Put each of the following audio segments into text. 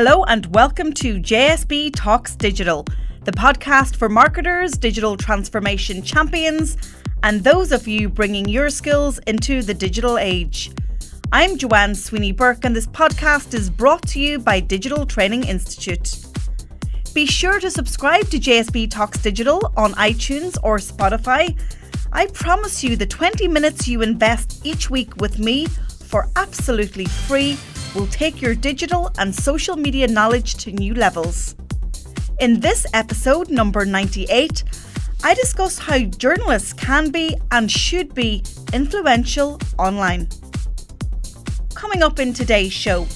Hello and welcome to JSB Talks Digital, the podcast for marketers, digital transformation champions, and those of you bringing your skills into the digital age. I'm Joanne Sweeney-Burke and this podcast is brought to you by Digital Training Institute. Be sure to subscribe to JSB Talks Digital on iTunes or Spotify. I promise you the 20 minutes you invest each week with me for absolutely free will take your digital and social media knowledge to new levels. In this episode, number 98, I discuss how journalists can be and should be influential online. Coming up in today's show,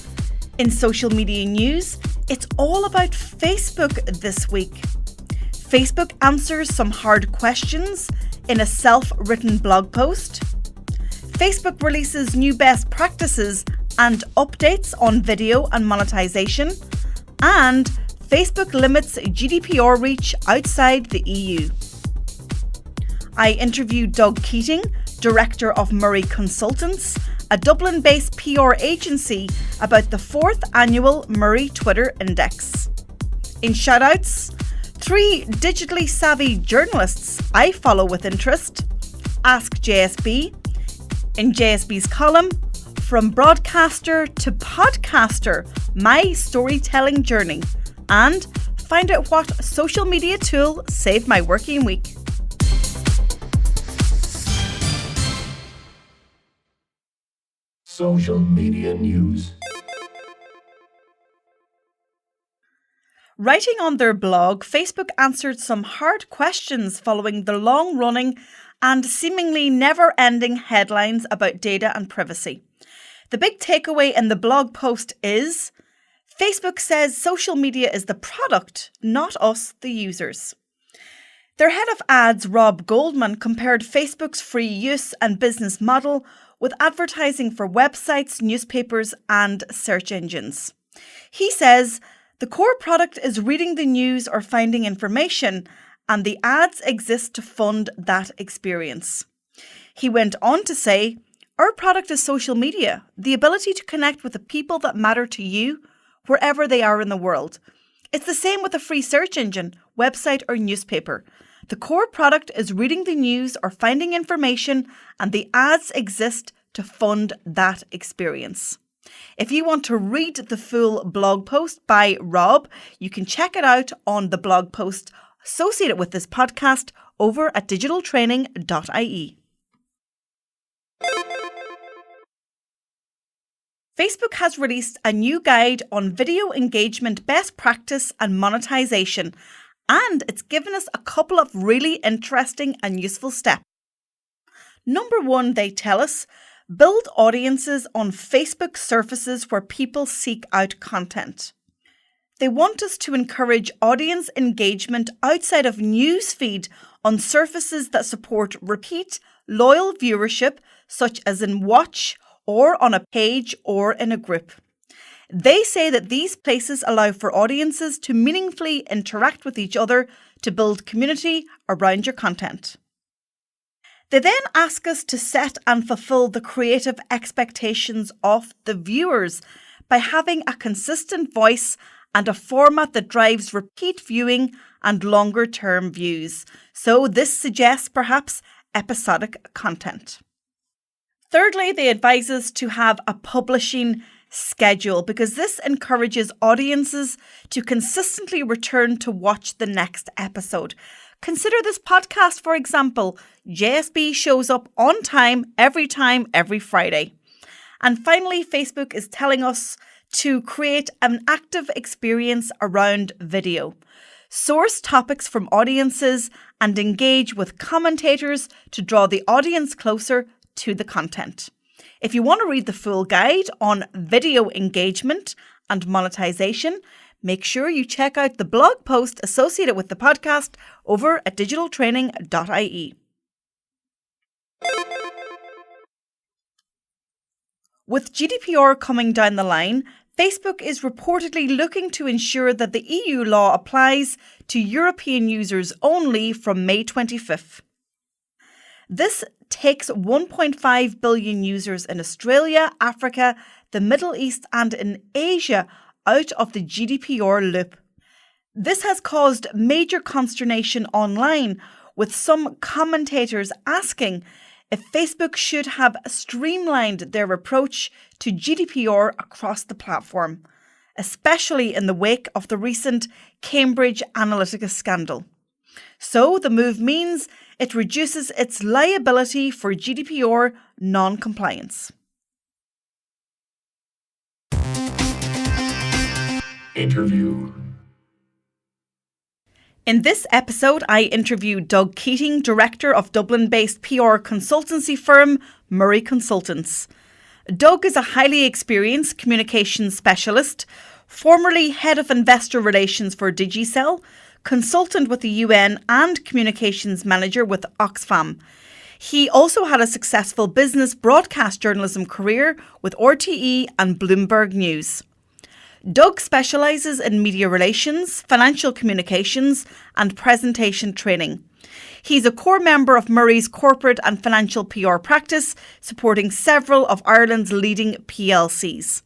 in social media news, it's all about Facebook this week. Facebook answers some hard questions in a self-written blog post. Facebook releases new best practices and updates on video and monetization, and Facebook limits GDPR reach outside the EU. I interviewed Doug Keating, Director of Murray Consultants, a Dublin-based PR agency, about the 4th annual Murray Twitter Index. In shoutouts, 3 digitally savvy journalists I follow with interest, Ask JSB, in JSB's column, From Broadcaster to Podcaster, My Storytelling Journey, and find out what social media tool saved my working week. Social media news. Writing on their blog, Facebook answered some hard questions following the long-running and seemingly never-ending headlines about data and privacy. The big takeaway in the blog post is, Facebook says social media is the product, not us, the users. Their head of ads, Rob Goldman, compared Facebook's free use and business model with advertising for websites, newspapers, and search engines. He says, the core product is reading the news or finding information, and the ads exist to fund that experience. He went on to say, our product is social media, the ability to connect with the people that matter to you, wherever they are in the world. It's the same with a free search engine, website, or newspaper. The core product is reading the news or finding information, and the ads exist to fund that experience. If you want to read the full blog post by Rob, you can check it out on the blog post associated with this podcast over at digitaltraining.ie. Facebook has released a new guide on video engagement best practice and monetization, and it's given us a couple of really interesting and useful steps. Number 1, they tell us, build audiences on Facebook surfaces where people seek out content. They want us to encourage audience engagement outside of newsfeed on surfaces that support repeat, loyal viewership, such as in Watch or on a page or in a group. They say that these places allow for audiences to meaningfully interact with each other to build community around your content. They then ask us to set and fulfill the creative expectations of the viewers by having a consistent voice and a format that drives repeat viewing and longer-term views. So this suggests perhaps episodic content. Thirdly, they advise us to have a publishing schedule because this encourages audiences to consistently return to watch the next episode. Consider this podcast, for example. JSB shows up on time, every Friday. And finally, Facebook is telling us to create an active experience around video. Source topics from audiences and engage with commentators to draw the audience closer to the content. If you want to read the full guide on video engagement and monetization, make sure you check out the blog post associated with the podcast over at digitaltraining.ie. With GDPR coming down the line, Facebook is reportedly looking to ensure that the EU law applies to European users only from May 25th. This takes 1.5 billion users in Australia, Africa, the Middle East and in Asia out of the GDPR loop. This has caused major consternation online, with some commentators asking if Facebook should have streamlined their approach to GDPR across the platform, especially in the wake of the recent Cambridge Analytica scandal. So the move means it reduces its liability for GDPR non-compliance. Interview. In this episode, I interview Doug Keating, director of Dublin-based PR consultancy firm Murray Consultants. Doug is a highly experienced communications specialist, formerly head of investor relations for Digicel, consultant with the UN and communications manager with Oxfam. He also had a successful business broadcast journalism career with RTE and Bloomberg News. Doug specialises in media relations, financial communications and presentation training. He's a core member of Murray's corporate and financial PR practice, supporting several of Ireland's leading PLCs.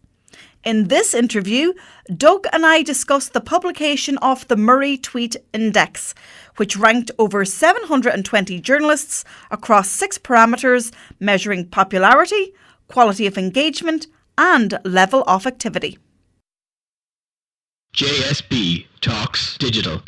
In this interview, Doug and I discussed the publication of the Murray Tweet Index, which ranked over 720 journalists across 6 parameters measuring popularity, quality of engagement and level of activity. JSB Talks Digital.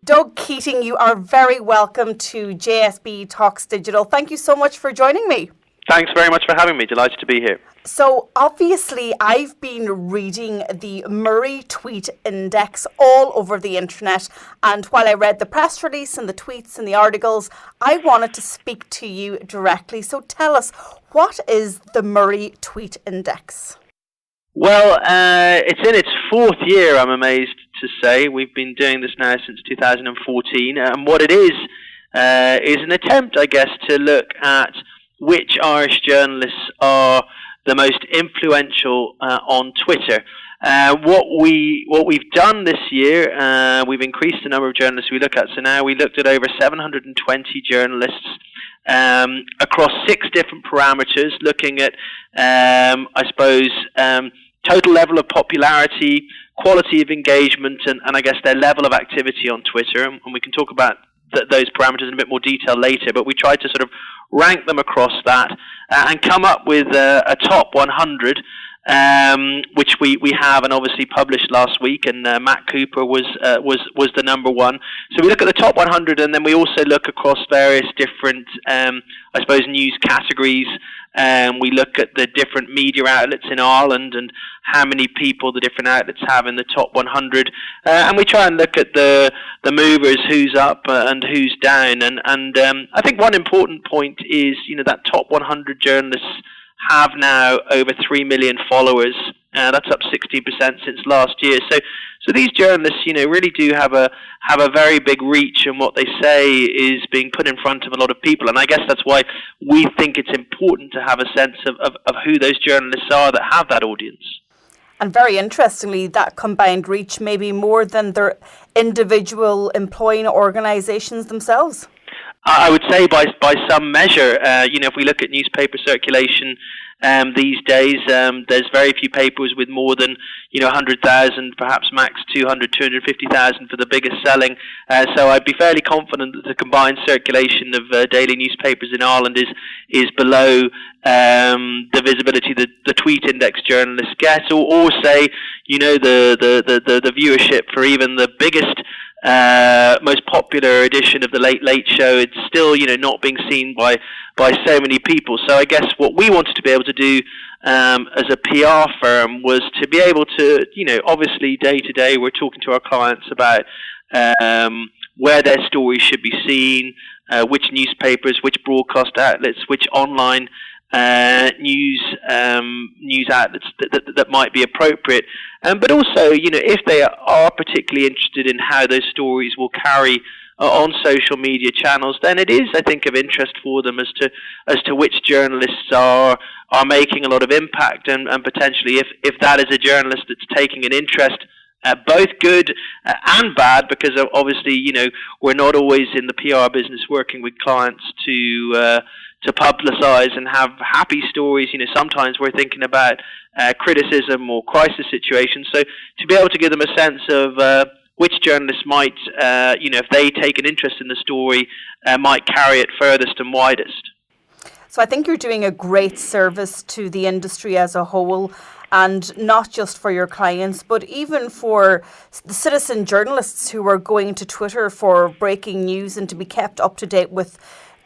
Doug Keating, you are very welcome to JSB Talks Digital. Thank you so much for joining me. Thanks very much for having me. Delighted to be here. So obviously I've been reading the Murray Tweet Index all over the internet, and while I read the press release and the tweets and the articles, I wanted to speak to you directly. So tell us, what is the Murray Tweet Index? Well, it's in its 4th year, I'm amazed to say. We've been doing this now since 2014, and what it is an attempt, I guess, to look at which Irish journalists are the most influential on Twitter. What we've done this year, we've increased the number of journalists we look at. So now we looked at over 720 journalists across 6 different parameters, looking at, total level of popularity, quality of engagement, and I guess their level of activity on Twitter. And we can talk about those parameters in a bit more detail later, but we tried to sort of rank them across that and come up with a top 100, which we have and obviously published last week, and Matt Cooper was the number 1. So we look at the top 100, and then we also look across various different news categories. We look at the different media outlets in Ireland and how many people the different outlets have in the top 100, and we try and look at the movers, who's up and who's down. And I think one important point is, that top 100 journalists have now over 3 million followers. That's up 60% since last year. So these journalists, really do have a very big reach, and what they say is being put in front of a lot of people. And I guess that's why we think it's important to have a sense of who those journalists are that have that audience. And very interestingly, that combined reach may be more than their individual employing organisations themselves. I would say by some measure, if we look at newspaper circulation these days, there's very few papers with more than 100,000, perhaps max 200, 250,000 for the biggest selling. So I'd be fairly confident that the combined circulation of daily newspapers in Ireland is below the visibility that the Tweet Index journalists get, or say the viewership for even the biggest most popular edition of the Late Late Show. It's still not being seen by so many people. So I guess what we wanted to be able to do as a PR firm was to be able to, obviously day to day we're talking to our clients about where their stories should be seen, which newspapers, which broadcast outlets, which online news outlets that might be appropriate, but also if they are particularly interested in how those stories will carry on social media channels, then it is, I think, of interest for them as to which journalists are making a lot of impact, and potentially if that is a journalist that's taking an interest, both good and bad, because obviously we're not always in the PR business working with clients to publicize and have happy stories. Sometimes we're thinking about criticism or crisis situations. So to be able to give them a sense of which journalists might, if they take an interest in the story, might carry it furthest and widest. So I think you're doing a great service to the industry as a whole, and not just for your clients, but even for the citizen journalists who are going to Twitter for breaking news and to be kept up to date with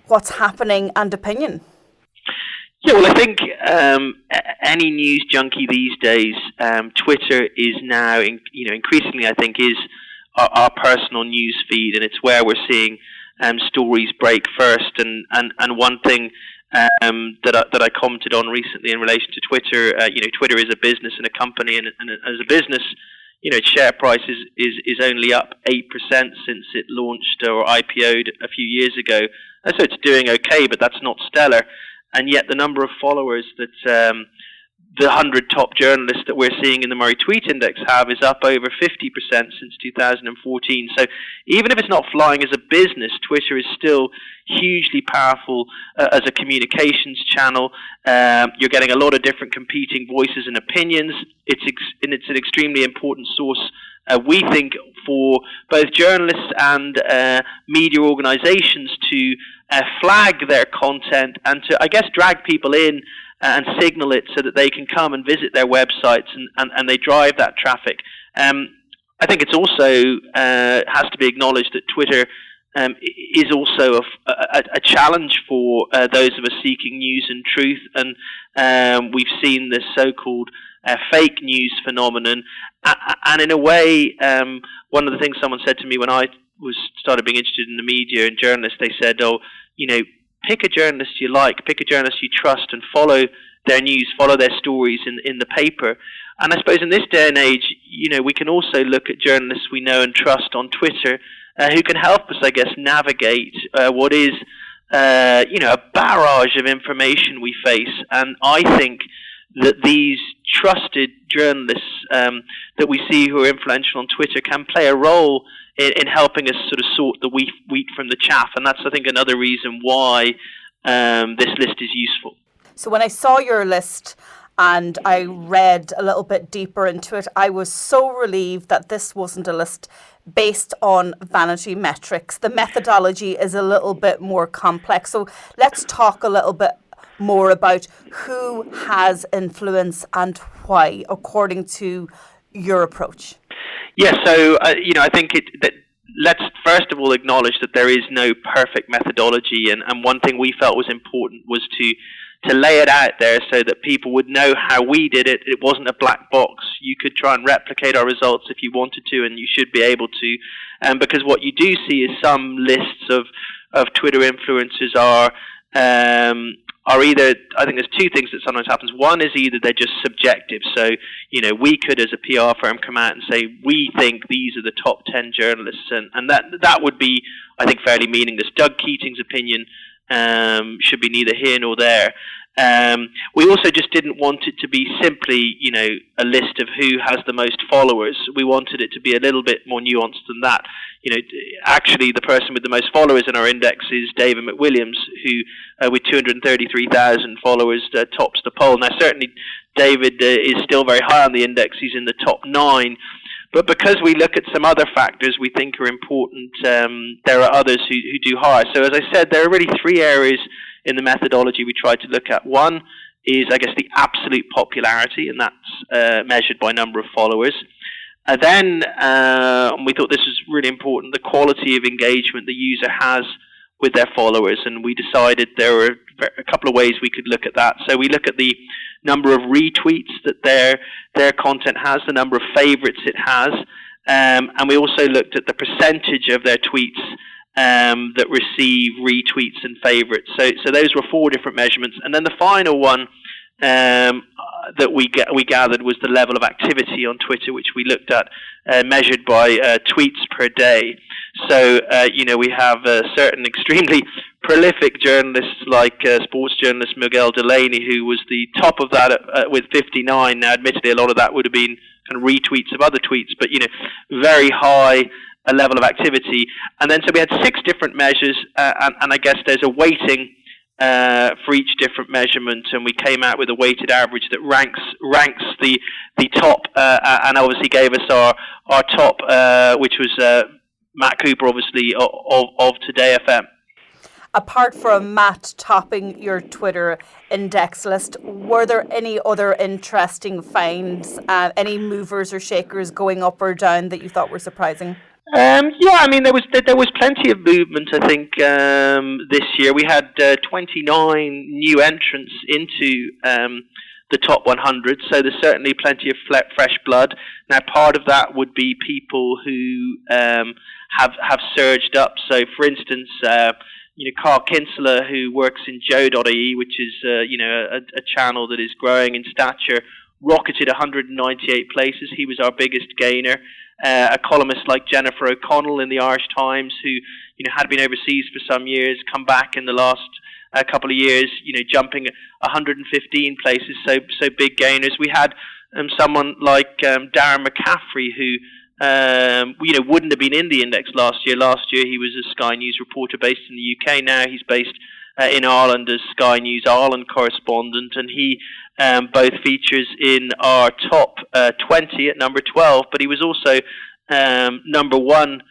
what's happening and opinion. Yeah, well, I think any news junkie these days, Twitter is now, increasingly, I think, is our personal news feed, and it's where we're seeing stories break first. And one thing that I commented on recently in relation to Twitter, Twitter is a business and a company, and as a business, its share price is only up 8% since it launched or IPO'd a few years ago. So it's doing okay, but that's not stellar. And yet the number of followers that the 100 top journalists that we're seeing in the Murray Tweet Index have is up over 50% since 2014. So even if it's not flying as a business, Twitter is still hugely powerful as a communications channel. You're getting a lot of different competing voices and opinions. It's an extremely important source, we think, for both journalists and media organizations to flag their content and to, I guess, drag people in and signal it so that they can come and visit their websites and they drive that traffic. I think it's also has to be acknowledged that Twitter is also a challenge for those of us seeking news and truth, and we've seen this so-called fake news phenomenon. And in a way, one of the things someone said to me when I started being interested in the media and journalists, they said, pick a journalist you like, pick a journalist you trust, and follow their news, follow their stories in the paper. And I suppose in this day and age, we can also look at journalists we know and trust on Twitter who can help us, I guess, navigate what is, a barrage of information we face. And I think that these trusted journalists that we see who are influential on Twitter can play a role in helping us sort of sort the wheat from the chaff. And that's, I think, another reason why this list is useful. So when I saw your list and I read a little bit deeper into it, I was so relieved that this wasn't a list based on vanity metrics. The methodology is a little bit more complex. So let's talk a little bit more about who has influence and why, according to your approach. Yeah, so, I think let's first of all acknowledge that there is no perfect methodology, and one thing we felt was important was to lay it out there so that people would know how we did it. It wasn't a black box. You could try and replicate our results if you wanted to, and you should be able to, because what you do see is some lists of Twitter influencers are either, I think there's two things that sometimes happens. One is either they're just subjective. So, we could as a PR firm come out and say, we think these are the top 10 journalists, and that would be, I think, fairly meaningless. Doug Keating's opinion should be neither here nor there. We also just didn't want it to be simply, a list of who has the most followers. We wanted it to be a little bit more nuanced than that. Actually, the person with the most followers in our index is David McWilliams, who, with 233,000 followers, tops the poll. Now, certainly, David is still very high on the index. He's in the top 9. But because we look at some other factors we think are important, there are others who do higher. So as I said, there are really 3 areas in the methodology we tried to look at. One is, I guess, the absolute popularity, and that's measured by number of followers. Then we thought this was really important, the quality of engagement the user has with their followers, and we decided there were a couple of ways we could look at that. So we look at the number of retweets that their content has, the number of favorites it has, and we also looked at the percentage of their tweets that receive retweets and favorites. So those were 4 different measurements, and then the final one that we gathered was the level of activity on Twitter, which we looked at measured by tweets per day. So we have certain extremely prolific journalists like sports journalist Miguel Delaney, who was the top of that with 59. Now, admittedly, a lot of that would have been kind of retweets of other tweets, but very high a level of activity. And then so we had 6 different measures, and I guess there's a weighting for each different measurement, and we came out with a weighted average that ranks the top, and obviously gave us our top, which was Matt Cooper, obviously of Today FM. Apart from Matt topping your Twitter index list, were there any other interesting finds, any movers or shakers going up or down that you thought were surprising? Yeah, I mean, there was plenty of movement, I think, this year. We had 29 new entrants into the top 100, so there's certainly plenty of fresh blood. Now, part of that would be people who have surged up. So, for instance, Carl Kinsella, who works in Joe.ie, which is a channel that is growing in stature, rocketed 198 places. He was our biggest gainer. A columnist like Jennifer O'Connell in the Irish Times, who had been overseas for some years, come back in the last couple of years, jumping 115 places. So big gainers. We had someone like Darren McCaffrey, who wouldn't have been in the index last year. Last year he was a Sky News reporter based in the UK. Now he's based in Ireland as Sky News Ireland correspondent, and he both features in our top 20 at number 12, but he was also number 1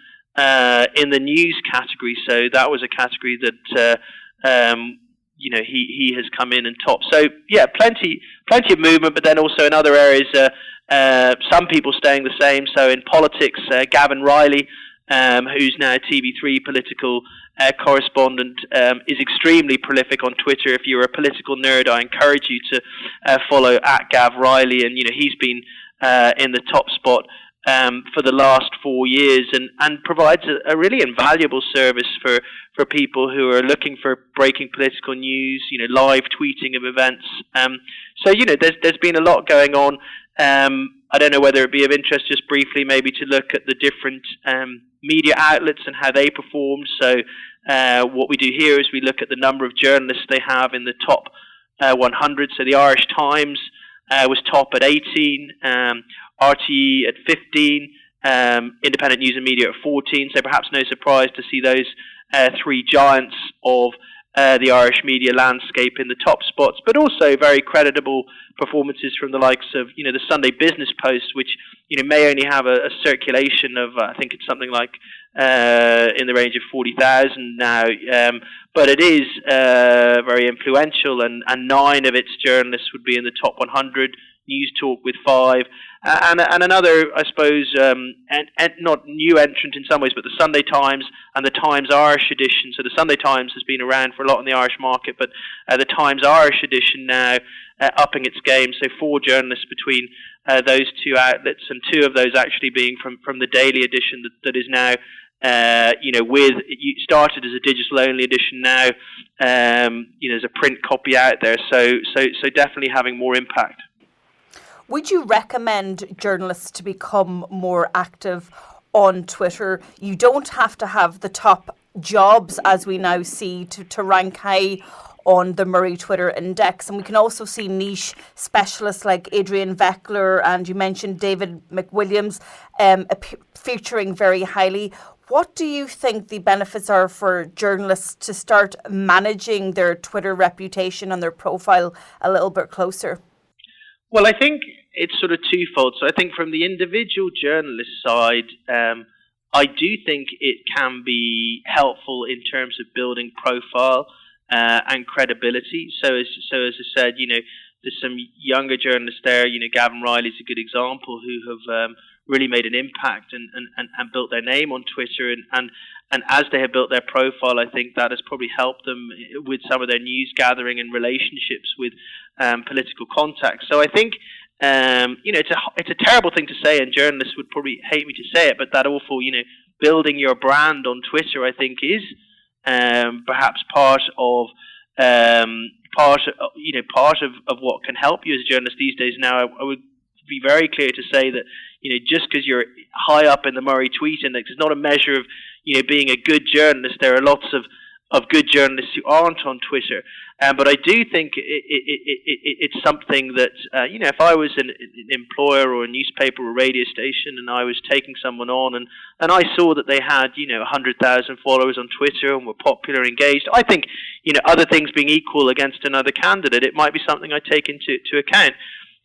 in the news category. So that was a category that he has come in and topped. So yeah, plenty of movement, but then also in other areas, some people staying the same. So in politics, Gavin Riley, who's now TV3 political correspondent, is extremely prolific on Twitter. If you're a political nerd, I encourage you to follow @Gav Riley, and he's been in the top spot for the last 4 years, and provides a really invaluable service for people who are looking for breaking political news, live tweeting of events. So there's been a lot going on. I don't know whether it'd be of interest just briefly maybe to look at the different media outlets and how they performed. So what we do here is we look at the number of journalists they have in the top 100. So the Irish Times was top at 18, RTE at 15, Independent News and Media at 14. So perhaps no surprise to see those three giants of the Irish media landscape in the top spots, but also very creditable performances from the likes of, the Sunday Business Post, which, may only have a circulation of, I think it's something like in the range of 40,000 now, but it is very influential, and 9 of its journalists would be in the top 100. News Talk with 5, and another, I suppose, and not new entrant in some ways, but the Sunday Times and the Times Irish edition. So the Sunday Times has been around for a lot in the Irish market, but the Times Irish edition now upping its game. So 4 journalists between those two outlets, and 2 of those actually being from the daily edition that is now, started as a digital-only edition now. There's a print copy out there, so definitely having more impact. Would you recommend journalists to become more active on Twitter? You don't have to have the top jobs, as we now see, to rank high on the Murray Twitter Index. And we can also see niche specialists like Adrian Veckler, and you mentioned David McWilliams featuring very highly. What do you think the benefits are for journalists to start managing their Twitter reputation and their profile a little bit closer? Well, I think it's sort of twofold. So I think from the individual journalist side, I do think it can be helpful in terms of building profile and credibility. So as I said, there's some younger journalists there. Gavin Riley's a good example, who have really made an impact and built their name on Twitter. And as they have built their profile, I think that has probably helped them with some of their news gathering and relationships with political contacts. So I think, it's a terrible thing to say, and journalists would probably hate me to say it, but that awful, building your brand on Twitter, I think, is perhaps part of what can help you as a journalist these days. Now, I would be very clear to say that, just because you're high up in the Murray Tweet Index is not a measure of, being a good journalist. There are lots of good journalists who aren't on Twitter. But I do think it's something that, if I was an employer or a newspaper or radio station and I was taking someone on and I saw that they had, 100,000 followers on Twitter and were popular, engaged, I think, other things being equal against another candidate, it might be something I take into account.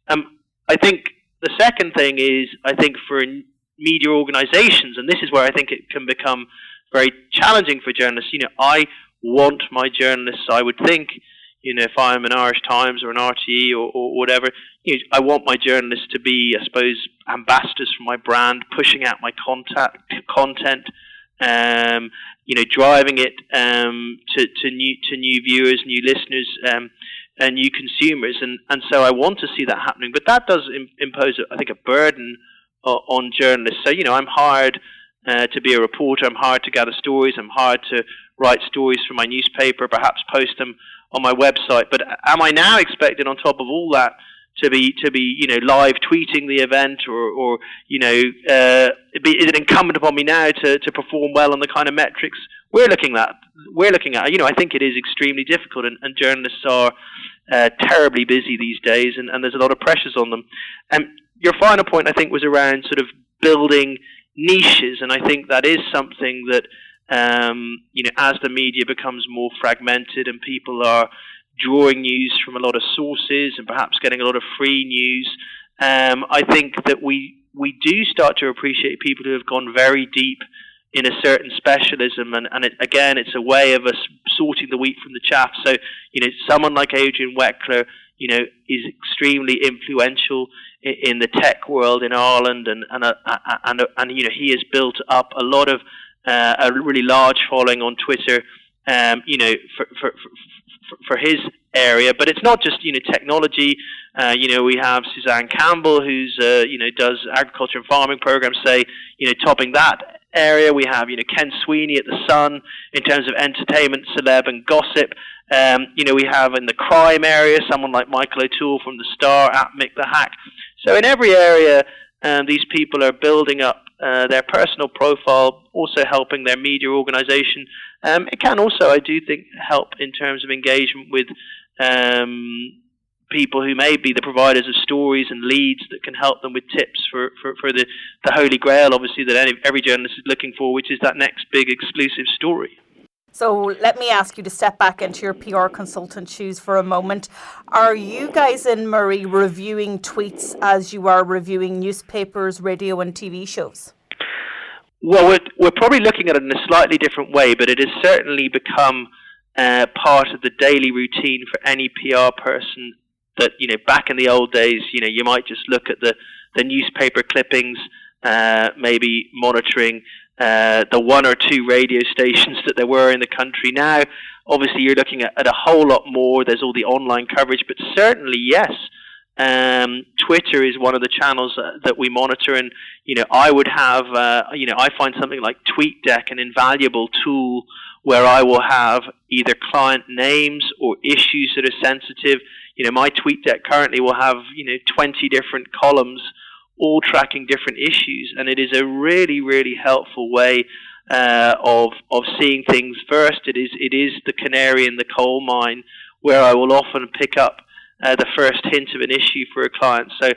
I think the second thing is, I think for media organizations, and this is where I think it can become very challenging for journalists, I want my journalists, I would think, if I'm an Irish Times or an RTE or whatever, I want my journalists to be, I suppose, ambassadors for my brand, pushing out my content, driving it to new viewers, new listeners, and new consumers, and so I want to see that happening. But that does impose, I think, a burden on journalists. So, I'm hired to be a reporter. I'm hired to gather stories. I'm hired to write stories for my newspaper, perhaps post them on my website. But am I now expected, on top of all that, to be live tweeting the event, or is it incumbent upon me now to perform well on the kind of metrics we're looking at? I think it is extremely difficult, and journalists are terribly busy these days, and there's a lot of pressures on them. And your final point, I think, was around sort of building niches, and I think that is something that as the media becomes more fragmented and people are drawing news from a lot of sources and perhaps getting a lot of free news, I think that we do start to appreciate people who have gone very deep in a certain specialism, and it's a way of us sorting the wheat from the chaff. So, someone like Adrian Weckler, is extremely influential in the tech world in Ireland, and he has built up a lot of a really large following on Twitter, for his area. But it's not just technology. We have Suzanne Campbell, who's does agriculture and farming programs, topping that area. We have Ken Sweeney at The Sun in terms of entertainment, celeb and gossip. We have in the crime area someone like Michael O'Toole from The Star, at Mick the Hack. So in every area, these people are building up their personal profile, also helping their media organization. It can also, I do think, help in terms of engagement with people who may be the providers of stories and leads that can help them with tips for the holy grail, obviously, that every journalist is looking for, which is that next big exclusive story. So let me ask you to step back into your PR consultant shoes for a moment. Are you guys in Murray reviewing tweets as you are reviewing newspapers, radio and TV shows? Well, we're probably looking at it in a slightly different way, but it has certainly become part of the daily routine for any PR person that, back in the old days, you might just look at the newspaper clippings, maybe monitoring the one or two radio stations that there were in the country. Now, obviously, you're looking at a whole lot more. There's all the online coverage, but certainly, yes, Twitter is one of the channels that we monitor, and I would have I find something like TweetDeck an invaluable tool where I will have either client names or issues that are sensitive. My TweetDeck currently will have 20 different columns, all tracking different issues, and it is a really, really helpful way of seeing things first. It is the canary in the coal mine where I will often pick up the first hint of an issue for a client. So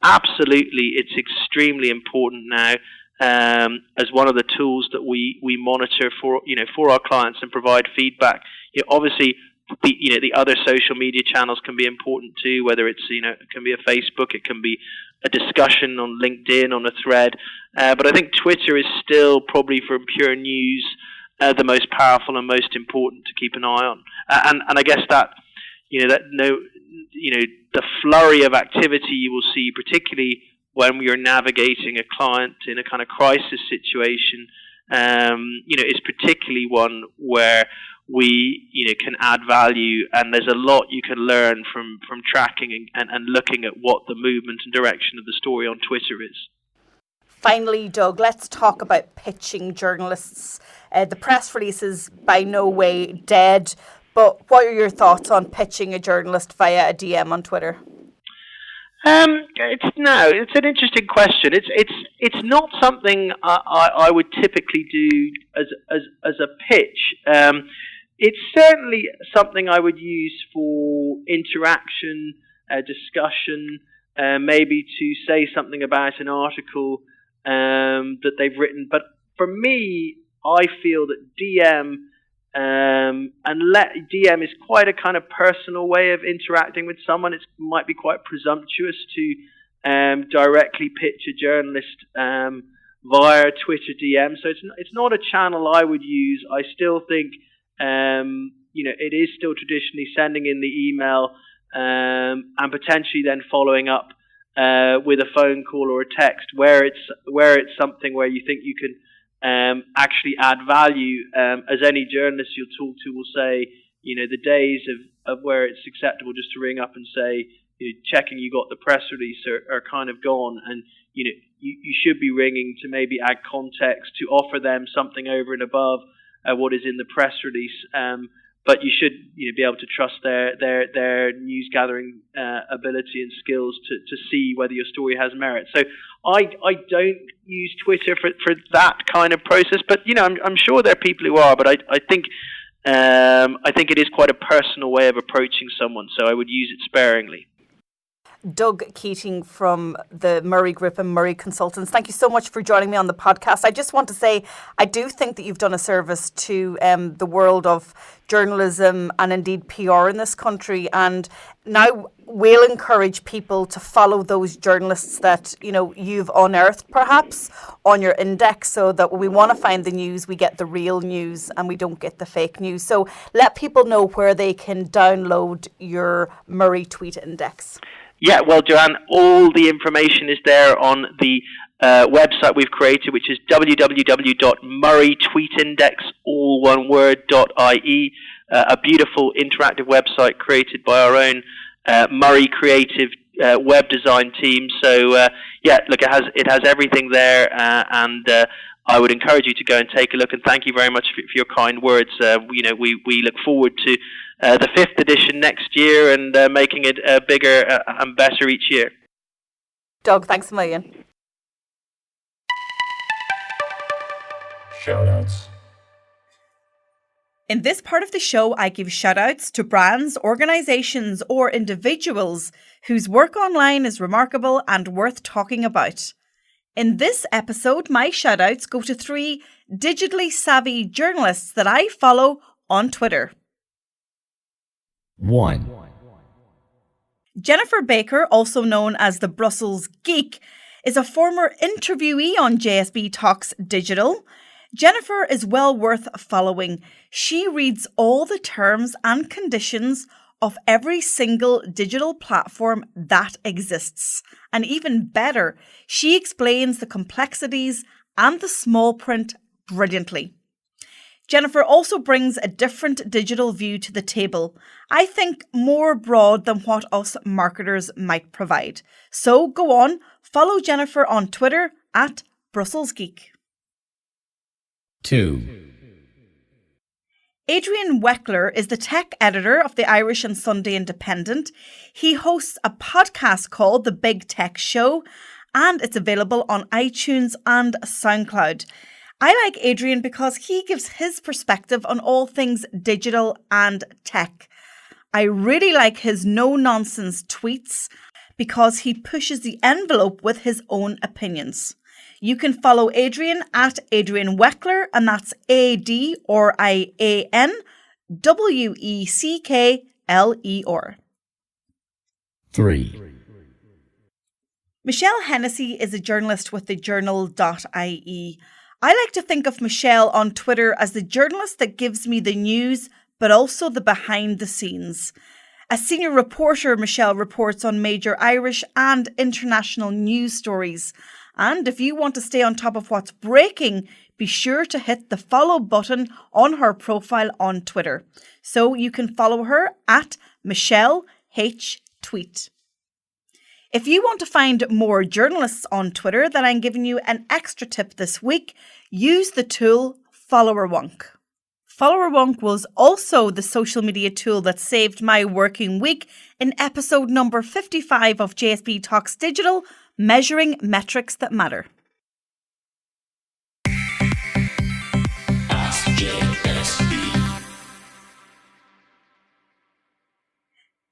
absolutely, it's extremely important now as one of the tools that we monitor for our clients and provide feedback. Obviously, the other social media channels can be important too, whether it's it can be a Facebook, it can be a discussion on LinkedIn, on a thread, but I think Twitter is still probably, for pure news, the most powerful and most important to keep an eye on. And I guess that the flurry of activity you will see, particularly when we are navigating a client in a kind of crisis situation, is particularly one where we can add value, and there's a lot you can learn from tracking and looking at what the movement and direction of the story on Twitter is. Finally, Doug, let's talk about pitching journalists. The press release is by no way dead, but what are your thoughts on pitching a journalist via a DM on Twitter? It's an interesting question. It's not something I would typically do as a pitch. it's certainly something I would use for interaction, discussion, maybe to say something about an article that they've written. But for me, I feel that DM DM is quite a kind of personal way of interacting with someone. It might be quite presumptuous to directly pitch a journalist via Twitter DM. So it's not a channel I would use. I still think it is still traditionally sending in the email and potentially then following up with a phone call or a text where it's something where you think you can actually add value. As any journalist you'll talk to will say, the days of where it's acceptable just to ring up and say, checking you got the press release are kind of gone, and you should be ringing to maybe add context, to offer them something over and above what is in the press release. But you should be able to trust their news gathering ability and skills to see whether your story has merit. So I don't use Twitter for that kind of process, but I'm sure there are people who are. But I think it is quite a personal way of approaching someone, so I would use it sparingly. Doug Keating from the Murray Group and Murray Consultants, thank you so much for joining me on the podcast. I just want to say I do think that you've done a service to the world of journalism and indeed PR in this country, and now we'll encourage people to follow those journalists that you've unearthed perhaps on your index, so that when we want to find the news, we get the real news and we don't get the fake news. So let people know where they can download your Murray Tweet Index. Yeah, well, Joanne, all the information is there on the website we've created, which is www.murraytweetindex.ie, a beautiful interactive website created by our own Murray creative web design team. So, look, it has everything there, and I would encourage you to go and take a look. And thank you very much for your kind words. We look forward to the 5th edition next year and making it bigger and better each year. Doug, thanks a million. Shoutouts. In this part of the show, I give shoutouts to brands, organisations or individuals whose work online is remarkable and worth talking about. In this episode, my shoutouts go to 3 digitally savvy journalists that I follow on Twitter. 1. Jennifer Baker, also known as the Brussels Geek, is a former interviewee on JSB Talks Digital. Jennifer is well worth following. She reads all the terms and conditions of every single digital platform that exists. And even better, she explains the complexities and the small print brilliantly. Jennifer also brings a different digital view to the table, I think more broad than what us marketers might provide. So go on, follow Jennifer on Twitter at Brussels Geek. 2. Adrian Weckler is the tech editor of the Irish and Sunday Independent. He hosts a podcast called The Big Tech Show, and it's available on iTunes and SoundCloud. I like Adrian because he gives his perspective on all things digital and tech. I really like his no-nonsense tweets because he pushes the envelope with his own opinions. You can follow Adrian at Adrian Weckler, and that's ADRIANWECKLER. 3. Michelle Hennessy is a journalist with the journal.ie. I like to think of Michelle on Twitter as the journalist that gives me the news, but also the behind the scenes. As senior reporter, Michelle reports on major Irish and international news stories. And if you want to stay on top of what's breaking, be sure to hit the follow button on her profile on Twitter. So you can follow her at Michelle H. Tweet. If you want to find more journalists on Twitter, then I'm giving you an extra tip this week. Use the tool FollowerWonk. FollowerWonk was also the social media tool that saved my working week in episode number 55 of JSB Talks Digital, Measuring Metrics That Matter. Ask JSB.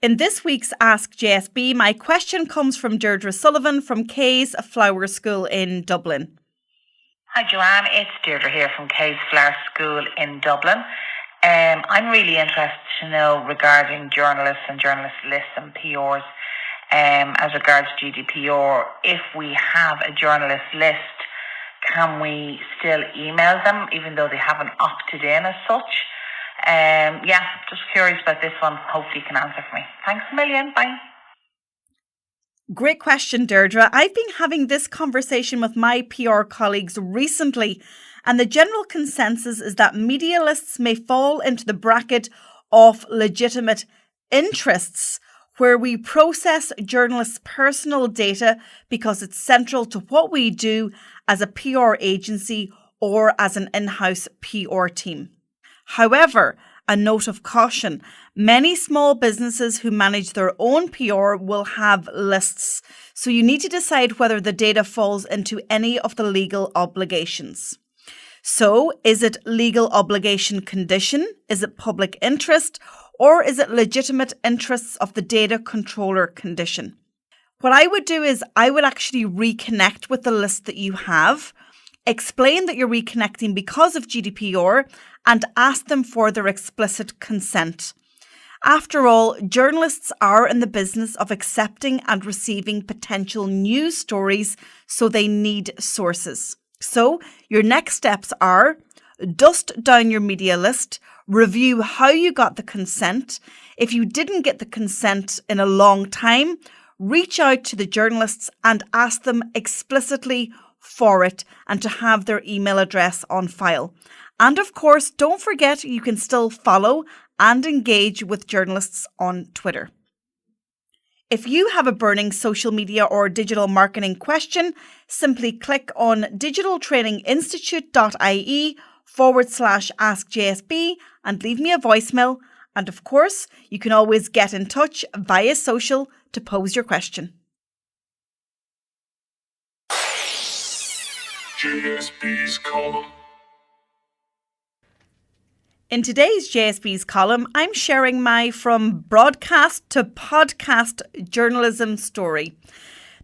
In this week's Ask JSB, my question comes from Deirdre Sullivan from Kay's Flower School in Dublin. Hi Joanne, it's Deirdre here from Kay's Flower School in Dublin. I'm really interested to know regarding journalists and journalist lists and PRs as regards GDPR. If we have a journalist list, can we still email them even though they haven't opted in as such? Just curious about this one. Hopefully you can answer for me. Thanks a million. Bye. Great question, Deirdre. I've been having this conversation with my PR colleagues recently, and the general consensus is that media lists may fall into the bracket of legitimate interests, where we process journalists' personal data because it's central to what we do as a PR agency or as an in-house PR team. However, a note of caution, many small businesses who manage their own PR will have lists, so you need to decide whether the data falls into any of the legal obligations. So, is it legal obligation condition? Is it public interest? Or is it legitimate interests of the data controller condition? What I would do is I would actually reconnect with the list that you have, explain that you're reconnecting because of GDPR, and ask them for their explicit consent. After all, journalists are in the business of accepting and receiving potential news stories, so they need sources. So your next steps are dust down your media list, review how you got the consent. If you didn't get the consent in a long time, reach out to the journalists and ask them explicitly for it and to have their email address on file. And of course, don't forget you can still follow and engage with journalists on Twitter. If you have a burning social media or digital marketing question, simply click on digitaltraininginstitute.ie/askjsb and leave me a voicemail. And of course, you can always get in touch via social to pose your question. JSB's column. In today's JSB's column, I'm sharing my from broadcast to podcast journalism story.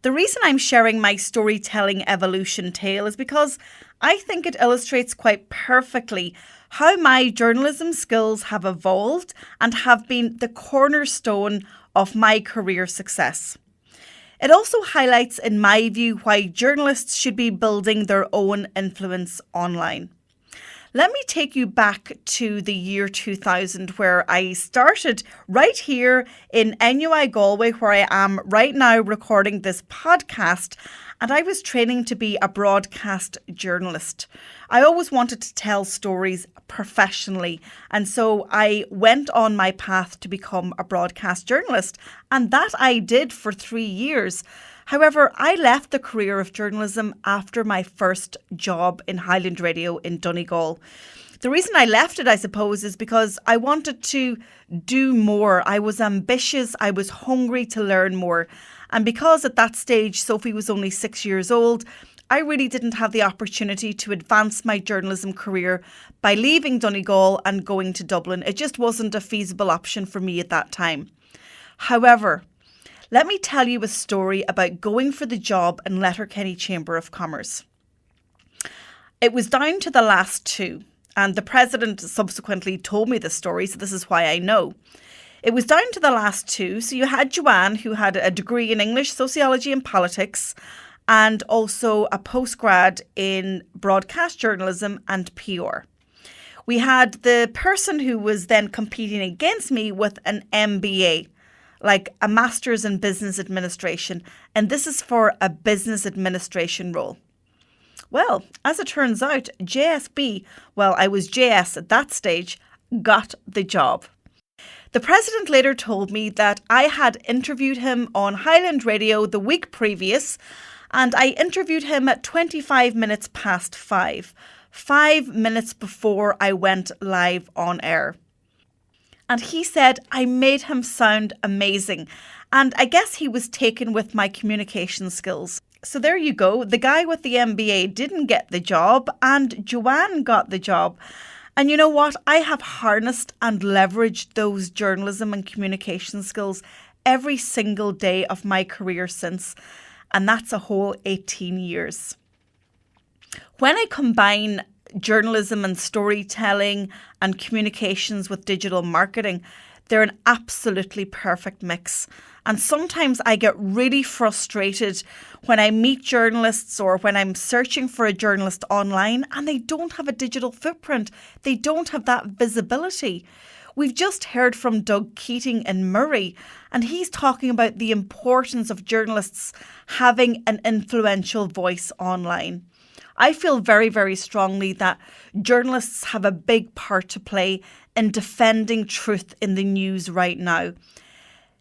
The reason I'm sharing my storytelling evolution tale is because I think it illustrates quite perfectly how my journalism skills have evolved and have been the cornerstone of my career success. It also highlights, in my view, why journalists should be building their own influence online. Let me take you back to the year 2000, where I started right here in NUI Galway, where I am right now recording this podcast, and I was training to be a broadcast journalist. I always wanted to tell stories professionally, and so I went on my path to become a broadcast journalist, and that I did for 3 years. However, I left the career of journalism after my first job in Highland Radio in Donegal. The reason I left it, I suppose, is because I wanted to do more. I was ambitious. I was hungry to learn more. And because at that stage, Sophie was only 6 years old, I really didn't have the opportunity to advance my journalism career by leaving Donegal and going to Dublin. It just wasn't a feasible option for me at that time. However, let me tell you a story about going for the job in Letterkenny Chamber of Commerce. It was down to the last two, and the president subsequently told me the story, so this is why I know. It was down to the last two, so you had Joanne, who had a degree in English, sociology and politics, and also a postgrad in broadcast journalism and PR. We had the person who was then competing against me with an MBA, like a master's in business administration, and this is for a business administration role. Well, as it turns out, JSB, well, I was JS at that stage, got the job. The president later told me that I had interviewed him on Highland Radio the week previous, and I interviewed him at 25 minutes past 5, 5 minutes before I went live on air. And he said I made him sound amazing. And I guess he was taken with my communication skills. So there you go. The guy with the MBA didn't get the job and Joanne got the job. And you know what? I have harnessed and leveraged those journalism and communication skills every single day of my career since, and that's a whole 18 years. When I combine journalism and storytelling and communications with digital marketing, they're an absolutely perfect mix. And sometimes I get really frustrated when I meet journalists or when I'm searching for a journalist online and they don't have a digital footprint. They don't have that visibility. We've just heard from Doug Keating in Murray, and he's talking about the importance of journalists having an influential voice online. I feel very, very strongly that journalists have a big part to play in defending truth in the news right now.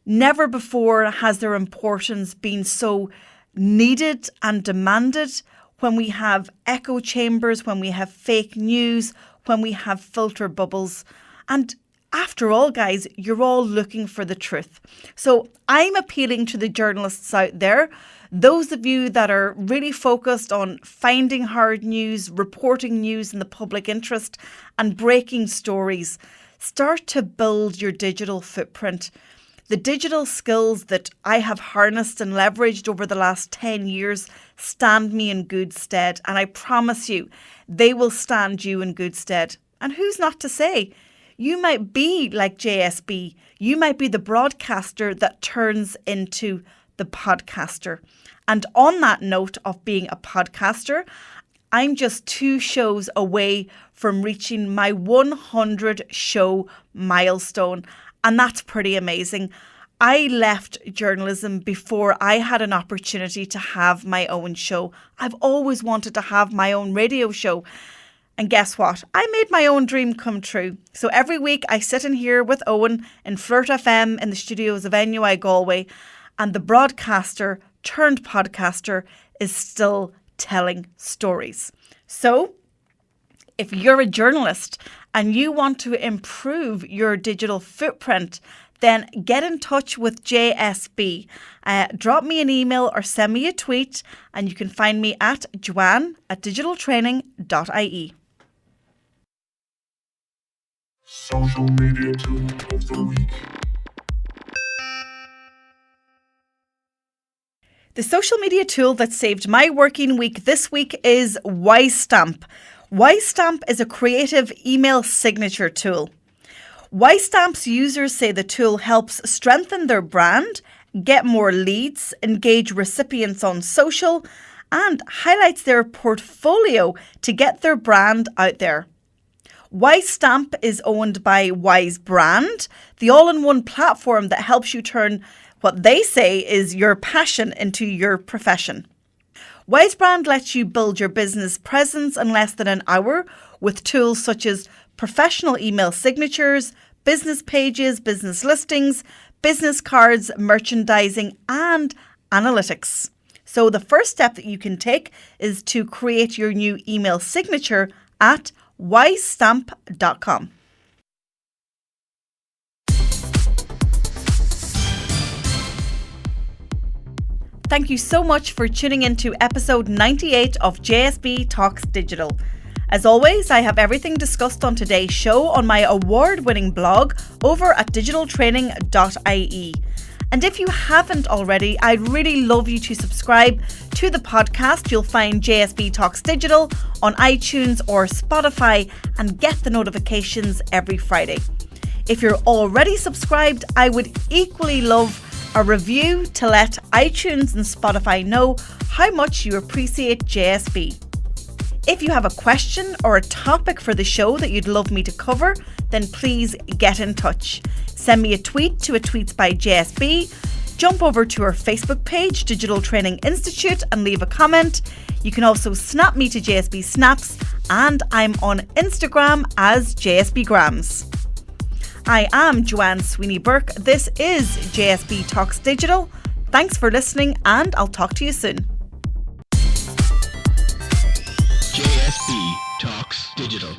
Never before has their importance been so needed and demanded when we have echo chambers, when we have fake news, when we have filter bubbles. And after all, guys, you're all looking for the truth. So I'm appealing to the journalists out there, those of you that are really focused on finding hard news, reporting news in the public interest and breaking stories. Start to build your digital footprint. The digital skills that I have harnessed and leveraged over the last 10 years stand me in good stead. And I promise you, they will stand you in good stead. And who's not to say? You might be like JSB. You might be the broadcaster that turns into the podcaster. And on that note of being a podcaster, I'm just 2 shows away from reaching my 100 show milestone. And that's pretty amazing. I left journalism before I had an opportunity to have my own show. I've always wanted to have my own radio show. And guess what? I made my own dream come true. So every week I sit in here with Owen in Flirt FM in the studios of NUI Galway, and the broadcaster turned podcaster is still telling stories. So if you're a journalist and you want to improve your digital footprint, then get in touch with JSB. Drop me an email or send me a tweet, and you can find me at joanne@digitaltraining.ie. Social media tool of the week. The social media tool that saved my working week this week is WiseStamp. WiseStamp is a creative email signature tool. WiseStamp's users say the tool helps strengthen their brand, get more leads, engage recipients on social, and highlights their portfolio to get their brand out there. WiseStamp is owned by Wise Brand, the all-in-one platform that helps you turn what they say is your passion into your profession. WiseBrand lets you build your business presence in less than an hour with tools such as professional email signatures, business pages, business listings, business cards, merchandising, and analytics. So the first step that you can take is to create your new email signature at wisestamp.com. Thank you so much for tuning into episode 98 of JSB Talks Digital. As always, I have everything discussed on today's show on my award-winning blog over at digitaltraining.ie. And if you haven't already, I'd really love you to subscribe to the podcast. You'll find JSB Talks Digital on iTunes or Spotify and get the notifications every Friday. If you're already subscribed, I would equally love a review to let iTunes and Spotify know how much you appreciate JSB. If you have a question or a topic for the show that you'd love me to cover, then please get in touch. Send me a tweet to a Tweets by JSB, jump over to our Facebook page, Digital Training Institute, and leave a comment. You can also snap me to JSB Snaps, and I'm on Instagram as JSB Grams. I am Joanne Sweeney Burke. This is JSB Talks Digital. Thanks for listening, and I'll talk to you soon. JSB Talks Digital.